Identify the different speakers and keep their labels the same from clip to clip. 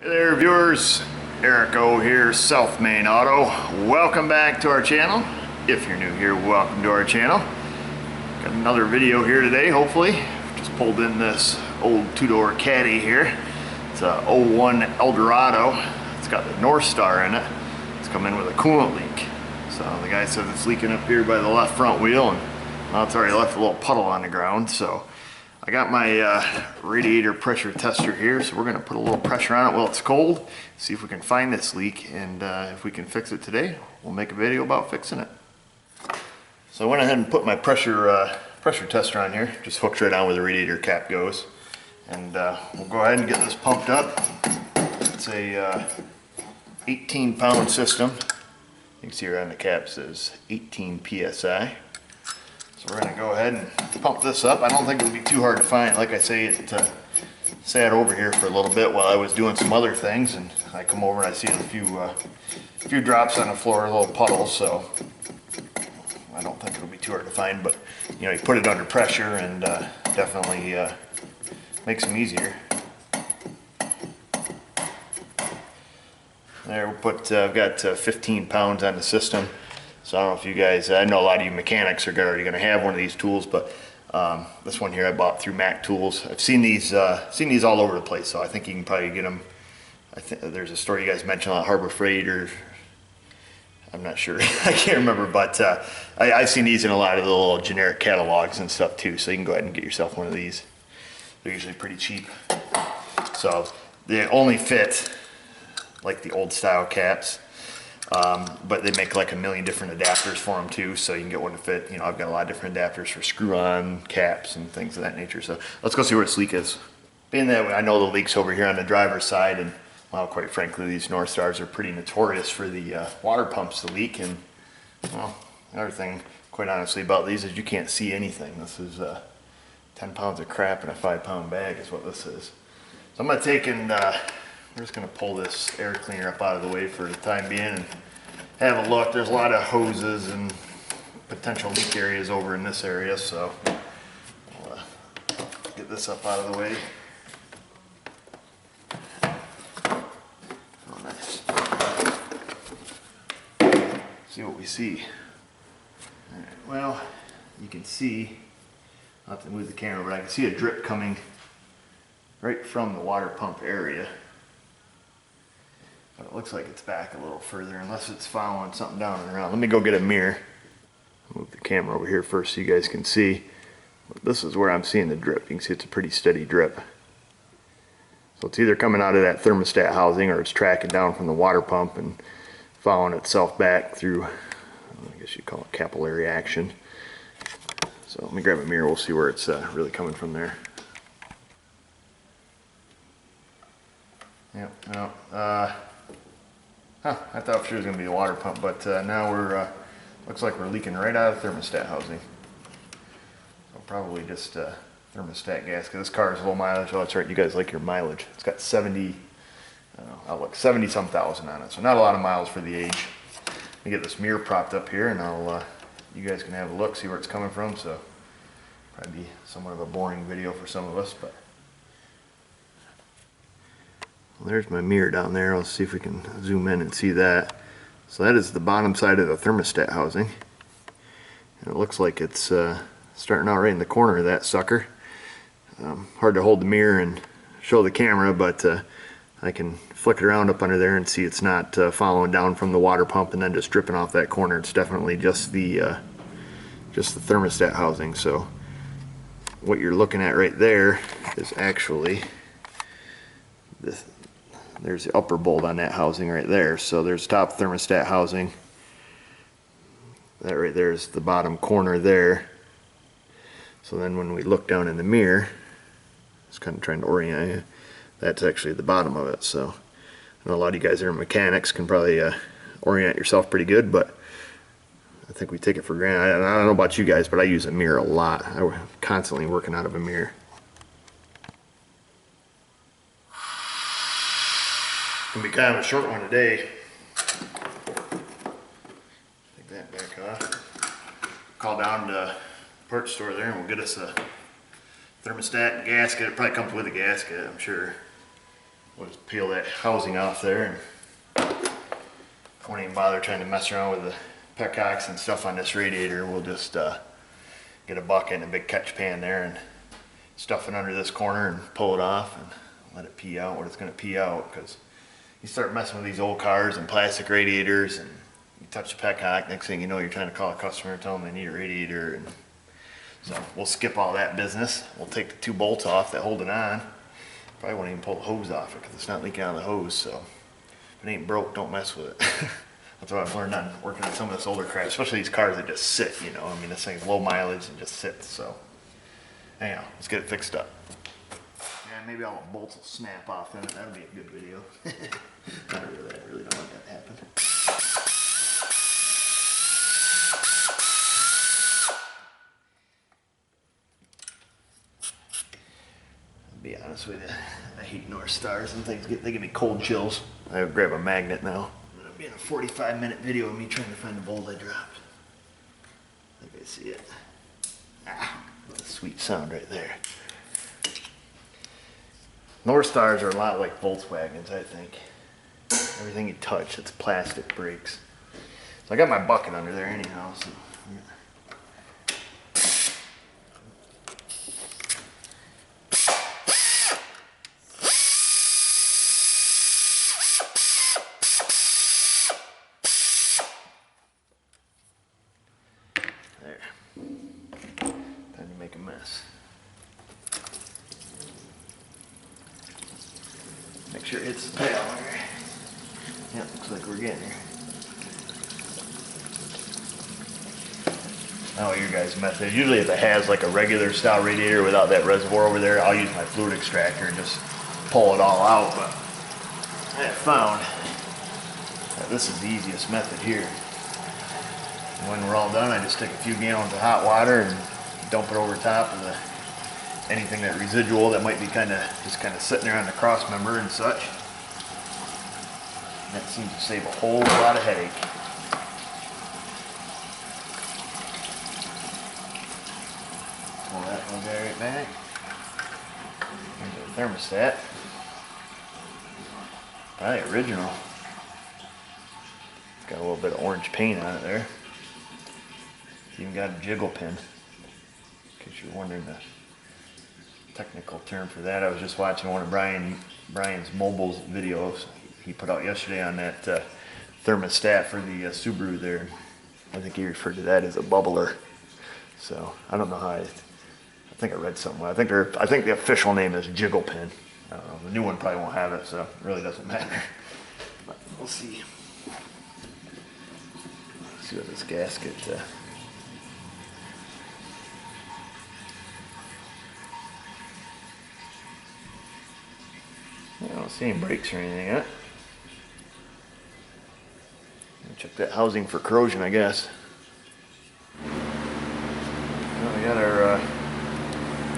Speaker 1: Hey there viewers, Eric O here, South Main Auto. Welcome back to our channel. If you're new here, welcome to our channel. Got another video here today, hopefully. Just pulled in this old two-door Caddy here. It's a 01 Eldorado. It's got the Northstar in it. It's come in with a coolant leak. So the guy says it's leaking up here by the left front wheel, and well, it's already left a little puddle on the ground. So I got my radiator pressure tester here, so we're going to put a little pressure on it while it's cold, see if we can find this leak, and if we can fix it today, we'll make a video about fixing it. So I went ahead and put my pressure tester on here, just hooks right on where the radiator cap goes, and we'll go ahead and get this pumped up. It's a 18-pound system. You can see right on the cap it says 18 psi. So we're going to go ahead and pump this up. I don't think it'll be too hard to find. Like I say, it sat over here for a little bit while I was doing some other things, and I come over and I see a few drops on the floor, a little puddles. So I don't think it'll be too hard to find. But you know, you put it under pressure, and definitely makes them easier. There, we'll put. I've got 15 pounds on the system. So I don't know if you guys, I know a lot of you mechanics are already going to have one of these tools, but this one here I bought through Mac Tools. I've seen these all over the place, so I think you can probably get them. I think there's a store you guys mentioned on Harbor Freight, or I'm not sure, I can't remember, but I've seen these in a lot of the little generic catalogs and stuff too, so you can go ahead and get yourself one of these. They're usually pretty cheap. So they only fit like the old style caps. But they make like a million different adapters for them too, so you can get one to fit. You know, I've got a lot of different adapters for screw-on caps and things of that nature. So let's go see where this leak is. Being that I know the leak's over here on the driver's side, and well, quite frankly, these Northstars are pretty notorious for the water pumps to leak. And well, another thing, quite honestly, about these is you can't see anything. This is 10 pounds of crap in a 5-pound bag is what this is. So I'm gonna take and we're just going to pull this air cleaner up out of the way for the time being and have a look. There's a lot of hoses and potential leak areas over in this area, so we'll get this up out of the way. Oh, nice. See what we see. All right, well, you can see, I'll have to move the camera, but I can see a drip coming right from the water pump area. But it looks like it's back a little further, unless it's following something down and around. Let me go get a mirror. Move the camera over here first so you guys can see. This is where I'm seeing the drip. You can see it's a pretty steady drip. So it's either coming out of that thermostat housing, or it's tracking down from the water pump and following itself back through, I guess you call it capillary action. So let me grab a mirror, we'll see where it's really coming from there. Yep, no, I thought for sure it was going to be the water pump, but now we're, looks like we're leaking right out of the thermostat housing. So probably just thermostat gasket. This car is low mileage. Oh, that's right, you guys like your mileage. It's got 70, I'll look, 70-some thousand on it, so not a lot of miles for the age. Let me get this mirror propped up here, and I'll, you guys can have a look, see where it's coming from. So probably be somewhat of a boring video for some of us, but. Well, there's my mirror down there. I'll see if we can zoom in and see that. So that is the bottom side of the thermostat housing. And it looks like it's starting out right in the corner of that sucker. Hard to hold the mirror and show the camera, but I can flick it around up under there and see it's not following down from the water pump and then just dripping off that corner. It's definitely just the thermostat housing. So what you're looking at right there is actually this. There's the upper bolt on that housing right there. So there's top thermostat housing. That right there is the bottom corner there. So then when we look down in the mirror, it's kind of trying to orient you, that's actually the bottom of it. So I know a lot of you guys that are mechanics can probably orient yourself pretty good, but I think we take it for granted. I don't know about you guys, but I use a mirror a lot. I'm constantly working out of a mirror. It's going to be kind of a short one today. Take that back off. Call down to the parts store there and we'll get us a thermostat and gasket. It probably comes with a gasket, I'm sure. we'll just peel that housing off there, and won't even bother trying to mess around with the petcocks and stuff on this radiator. We'll just get a bucket and a big catch pan there and stuff it under this corner and pull it off and let it pee out what it's going to pee out, because you start messing with these old cars and plastic radiators and you touch the petcock, next thing you know you're trying to call a customer and tell them they need a radiator. And so we'll skip all that business. We'll take the 2 bolts off that hold it on. Probably won't even pull the hose off it because it's not leaking out of the hose. So if it ain't broke, don't mess with it. That's what I've learned on working on some of this older crap, especially these cars that just sit, you know. I mean, this thing's low mileage and just sits. So anyhow, let's get it fixed up. Yeah, maybe all the bolts will snap off in it. That'll be a good video. Not really, I really don't want that to happen. I'll be honest with you, I hate Northstars and things. They give me cold chills. I would grab a magnet now. It'll be in a 45-minute video of me trying to find the bolt I dropped. I think I see it. Ah, what a sweet sound right there. Northstars are a lot like Volkswagens, I think. Everything you touch, it's plastic breaks. So I got my bucket under there anyhow. So. There. Time to make a mess. Make sure it hits the pail here. Yeah, looks like we're getting here. I don't know your guys' method. Usually if it has like a regular style radiator without that reservoir over there, I'll use my fluid extractor and just pull it all out. But I have found that this is the easiest method here. And when we're all done, I just take a few gallons of hot water and dump it over top of anything that residual that might be just kind of sitting there on the cross member and such. And that seems to save a whole lot of headache. Pull that one right back. Here's the thermostat. Probably original. It's got a little bit of orange paint on it there. It's even got a jiggle pin. In case you're wondering the technical term for that. I was just watching one of Brian's Mobile's videos he put out yesterday on that thermostat for the Subaru there. I think he referred to that as a bubbler. So I don't know how I think I read somewhere. I think the official name is jiggle pin. I don't know. The new one probably won't have it, so it really doesn't matter. But we'll see. Let's see what this gasket. I don't see any brakes or anything yet. Check that housing for corrosion, I guess. Well, we got our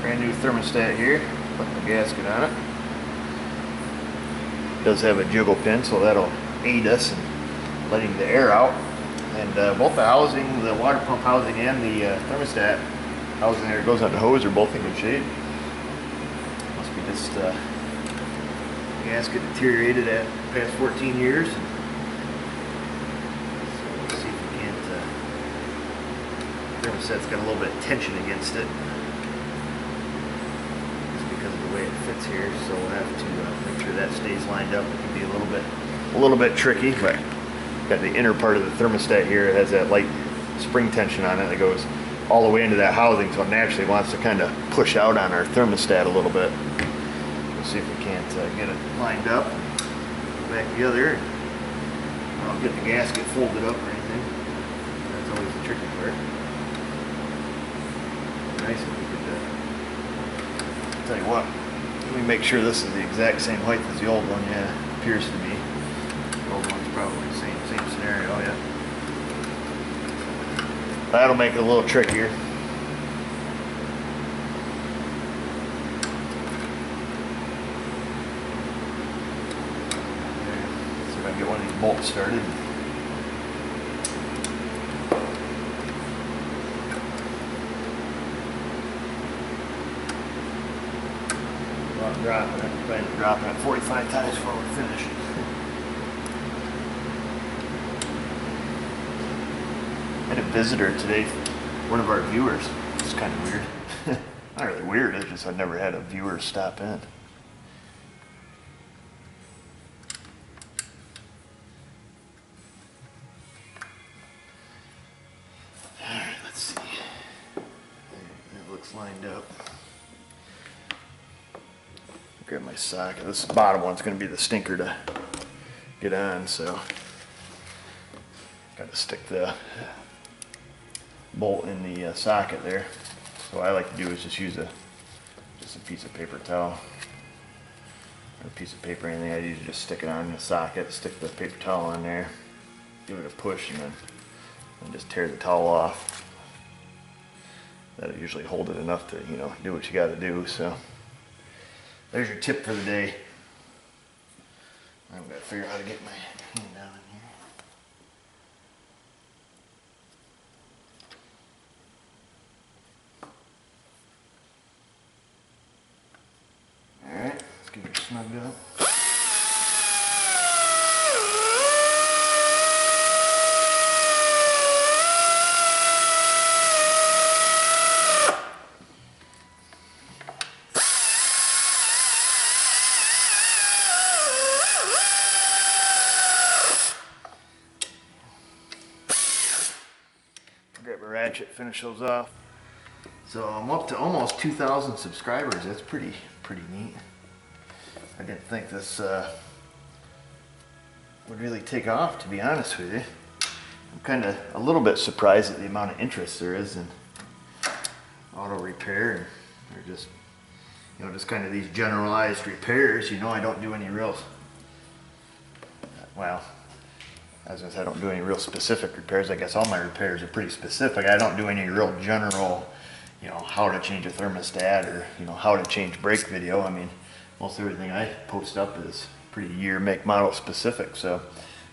Speaker 1: brand new thermostat here. Put the gasket on it. It does have a jiggle pin, so that'll aid us in letting the air out. And both the housing, the water pump housing and the thermostat housing there goes on the hose are both in good shape. Must be just gasket deteriorated at the past 14 years. So let's see if we can't. The thermostat's got a little bit of tension against it. Just because of the way it fits here, so we'll have to make sure that stays lined up. It can be a little bit tricky, but got the inner part of the thermostat here. It has that light spring tension on it that goes all the way into that housing, so it naturally wants to kind of push out on our thermostat a little bit. See if we can't get it lined up, back together. I don't get the gasket folded up or anything. That's always the tricky part. Nice if we could. Tell you what, let me make sure this is the exact same height as the old one. Yeah, appears to be. The old one's probably the same scenario. Yeah. That'll make it a little trickier. Get one of these bolts started. Not dropping it. Probably dropping it 45 times before we're finished. I had a visitor today, one of our viewers. It's kind of weird. Not really weird, it's just I've never had a viewer stop in. Alright, let's see. It looks lined up. Grab my socket. This bottom one's going to be the stinker to get on, so got to stick the bolt in the socket there. So what I like to do is just use just a piece of paper towel, or a piece of paper, anything. I usually just stick it on the socket, stick the paper towel on there, give it a push, and then just tear the towel off. That'll usually hold it enough to, you know, do what you got to do. So there's your tip for the day. I'm gonna figure out how to get my hand down in here. Alright, let's get it snugged up. Grab a ratchet, finish those off. So I'm up to almost 2,000 subscribers. That's pretty neat. I didn't think this would really take off, to be honest with you. I'm kind of a little bit surprised at the amount of interest there is in auto repair, and they're just, you know, just kind of these generalized repairs. You know, I don't do any real, well, as I don't do any real specific repairs. I guess all my repairs are pretty specific. I don't do any real general, you know, how to change a thermostat or, you know, how to change brake video. I mean, most everything I post up is pretty year, make, model specific. So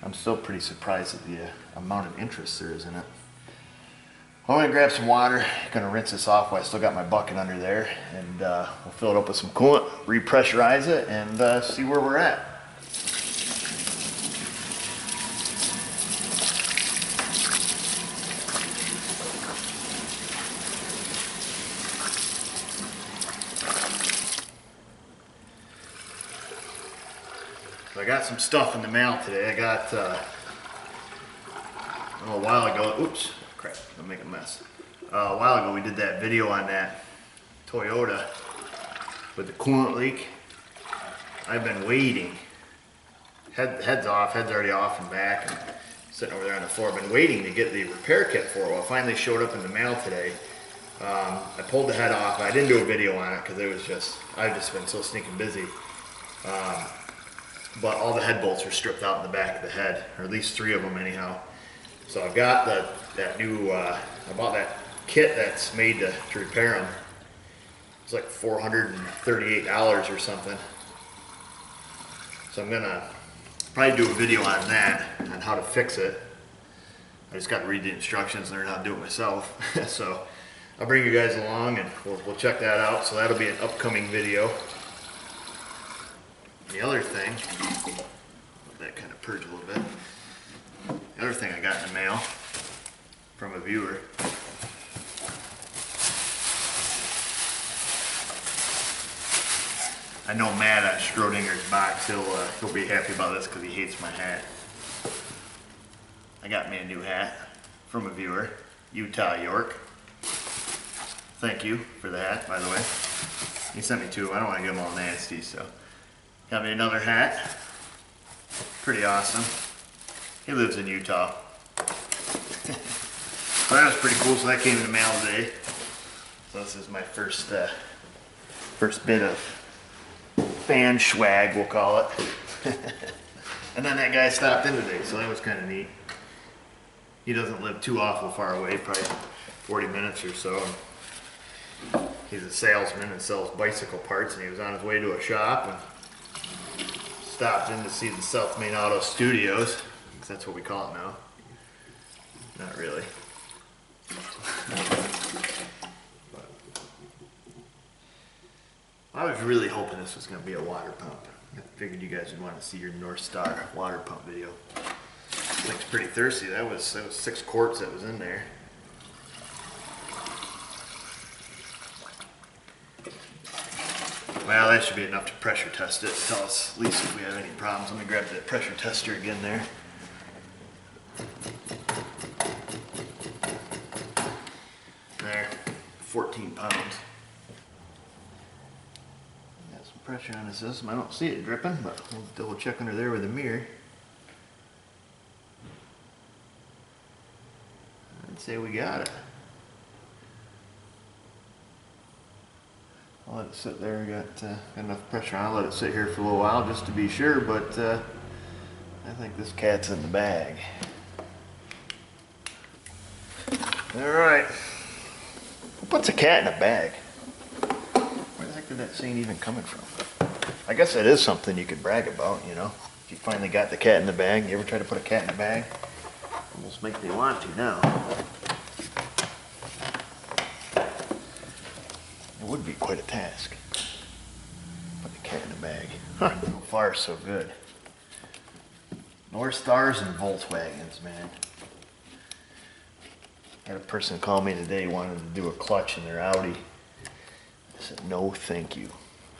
Speaker 1: I'm still pretty surprised at the amount of interest there is in it. I'm gonna grab some water, gonna rinse this off while I still got my bucket under there, and we'll fill it up with some coolant, repressurize it, and see where we're at. So I got some stuff in the mail today. I got, a while ago, oops, crap, I'm making a mess. A while ago we did that video on that Toyota with the coolant leak. I've been waiting, head's already off and back, and sitting over there on the floor. I've been waiting to get the repair kit for it. Well, it finally showed up in the mail today. I pulled the head off. I didn't do a video on it because it was just, I've just been so sneaking busy. But all the head bolts are stripped out in the back of the head, or at least 3 of them anyhow. So I've got that new, I bought that kit that's made to repair them. It's like $438 or something. So I'm gonna probably do a video on that, on how to fix it. I just got to read the instructions and learn how to do it myself. So I'll bring you guys along and we'll check that out. So that'll be an upcoming video. The other thing, let that kind of purge a little bit. The other thing I got in the mail from a viewer. I know Matt at Schrodinger's box, he'll be happy about this because he hates my hat. I got me a new hat from a viewer, Utah York. Thank you for the hat, by the way. He sent me 2. I don't want to get them all nasty, so. Got me another hat. Pretty awesome. He lives in Utah. So that was pretty cool. So that came in the mail today. So this is my first bit of fan swag, we'll call it. And then that guy stopped in today, so that was kind of neat. He doesn't live too awful far away, probably 40 minutes or so. He's a salesman and sells bicycle parts, and he was on his way to a shop and stopped in to see the South Main Auto Studios, because that's what we call it now. Not really. I was really hoping this was going to be a water pump. I figured you guys would want to see your Northstar water pump video. Thing's pretty thirsty. That was 6 quarts that was in there. Well, that should be enough to pressure test it. Tell us at least if we have any problems. Let me grab the pressure tester again there. There, 14 pounds. Got some pressure on the system. I don't see it dripping, but we'll double check under there with a mirror. I'd say we got it. I'll let it sit there. Got enough pressure on it. I'll let it sit here for a little while just to be sure, but I think this cat's in the bag. Alright. What's a cat in a bag? Where the heck did that scene even coming from? I guess that is something you could brag about, you know. If you finally got the cat in the bag. You ever try to put a cat in a bag? Almost make me want to now. It would be quite a task. Put the cat in the bag. Huh. So far, so good. Northstars and Volkswagens, man. I had a person call me today wanted to do a clutch in their Audi. I said, no, thank you.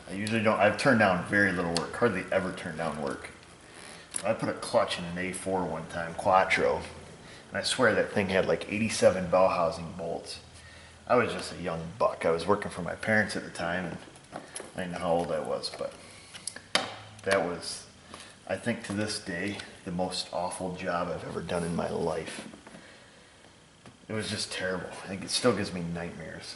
Speaker 1: I usually don't. I've turned down very little work. Hardly ever turn down work. I put a clutch in an A4 one time, Quattro. And I swear that thing had like 87 bell housing bolts. I was just a young buck. I was working for my parents at the time, and I didn't know how old I was, but that was, I think to this day, the most awful job I've ever done in my life. It was just terrible. I think it still gives me nightmares.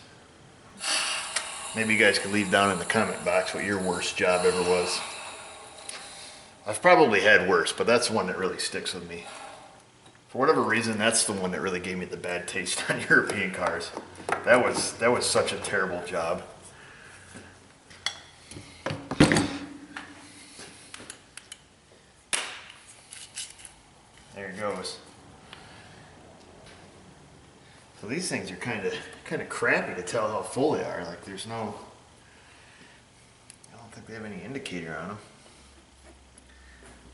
Speaker 1: Maybe you guys could leave down in the comment box what your worst job ever was. I've probably had worse, but that's the one that really sticks with me. For whatever reason, that's the one that really gave me the bad taste on European cars. That was such a terrible job. There it goes. So these things are kind of crappy to tell how full they are. Like there's no, I don't think they have any indicator on them.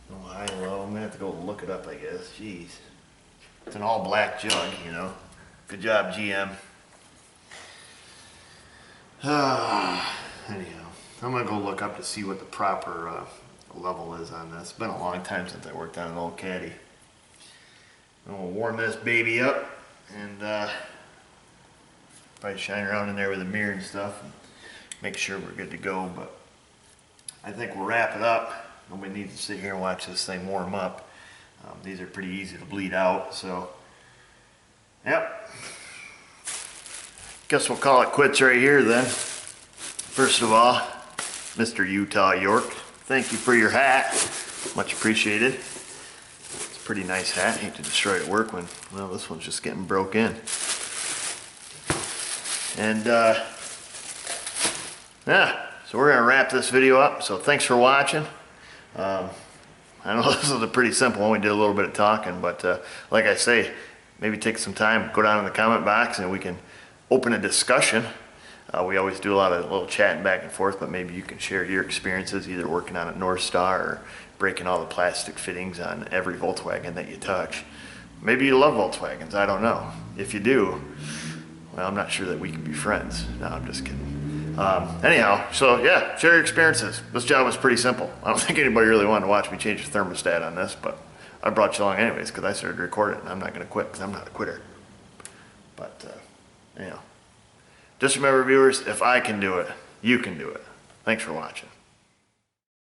Speaker 1: No high, low. I'm gonna have to go look it up, I guess. Jeez, it's an all black jug, you know. Good job, GM. Anyhow, I'm gonna go look up to see what the proper level is on this. It's been a long time since I worked on an old Caddy. I'm gonna warm this baby up and probably shine around in there with a mirror and stuff and make sure we're good to go. But I think we'll wrap it up. Nobody needs to sit here and watch this thing warm up. These are pretty easy to bleed out, so yep. Guess we'll call it quits right here then. First of all, Mr. Utah York, thank you for your hat. Much appreciated. It's a pretty nice hat. Hate to destroy it at work when, well, this one's just getting broke in. And yeah, so we're gonna wrap this video up. So thanks for watching. I know this was a pretty simple one. We did a little bit of talking, but like I say, maybe take some time, go down in the comment box, and we can open a discussion. We always do a lot of little chatting back and forth, but maybe you can share your experiences either working on a Northstar or breaking all the plastic fittings on every Volkswagen that you touch. Maybe you love Volkswagens, I don't know. If you do, well, I'm not sure that we can be friends. No, I'm just kidding. Anyhow, so yeah, share your experiences. This job was pretty simple. I don't think anybody really wanted to watch me change the thermostat on this, but I brought you along anyways because I started recording and I'm not going to quit because I'm not a quitter. But anyhow, just remember, viewers, if I can do it, you can do it. Thanks for watching.